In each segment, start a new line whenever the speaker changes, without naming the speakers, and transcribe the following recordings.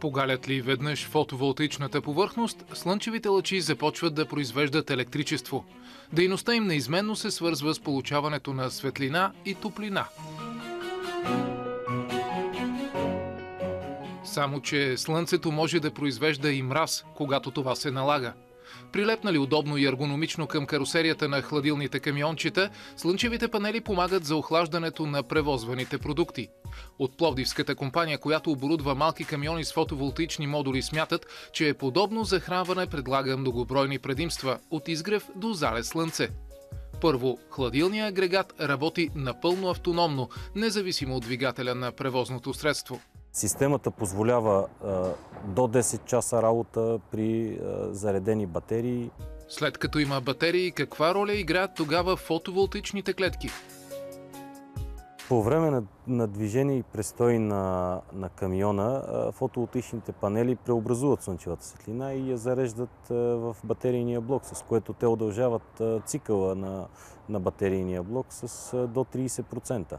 Погалят ли веднъж фотоволтаичната повърхност, слънчевите лъчи започват да произвеждат електричество. Дейността им неизменно се свързва с получаването на светлина и топлина. Само че слънцето може да произвежда и мраз, когато това се налага. Прилепнали удобно и ергономично към карусерията на хладилните камиончета, слънчевите панели помагат за охлаждането на превозваните продукти. От пловдивската компания, която оборудва малки камиони с фотоволтаични модули, смятат, че подобно захранване предлага многобройни предимства от изгрев до залез слънце. Първо, хладилният агрегат работи напълно автономно, независимо от двигателя на превозното средство.
Системата позволява до 10 часа работа при заредени батерии.
След като има батерии, каква роля играят тогава фотоволтаичните клетки?
По време на движение и престой на камиона, фотоволтаичните панели преобразуват слънчевата светлина и я зареждат в батерийния блок, с което те удължават цикъла на батерийния блок с до 30%.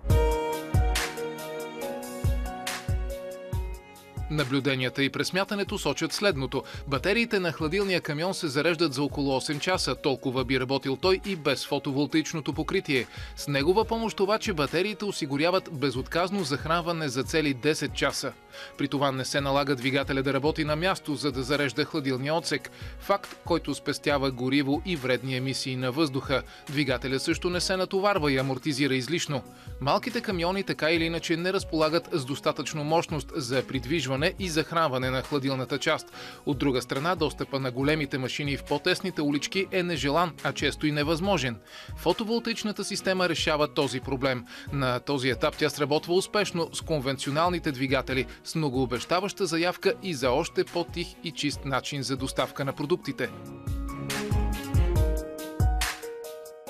Наблюденията и пресмятането сочат следното. Батериите на хладилния камион се зареждат за около 8 часа. Толкова би работил той и без фотоволтаичното покритие. С негова помощ обаче батериите осигуряват безотказно захранване за цели 10 часа. При това не се налага двигателя да работи на място, за да зарежда хладилния отсек. Факт, който спестява гориво и вредни емисии на въздуха. Двигателя също не се натоварва и амортизира излишно. Малките камиони така или иначе не разполагат с достатъчно мощност за придвижване и захранване на хладилната част. От друга страна, достъпа на големите машини в по-тесните улички е нежелан, а често и невъзможен. Фотоволтаичната система решава този проблем. На този етап тя сработва успешно с конвенционалните двигатели, с многообещаваща заявка и за още по-тих и чист начин за доставка на продуктите.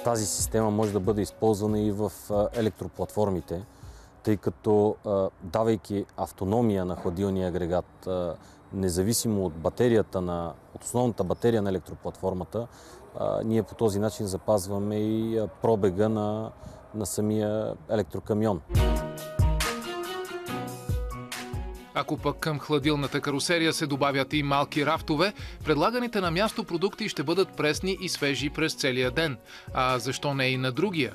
Тази система може да бъде използвана и в електроплатформите, тъй като давайки автономия на хладилния агрегат, независимо от от основната батерия на електроплатформата, ние по този начин запазваме и пробега на самия електрокамион.
Ако пък към хладилната карусерия се добавят и малки рафтове, предлаганите на място продукти ще бъдат пресни и свежи през целия ден. А защо не и на другия?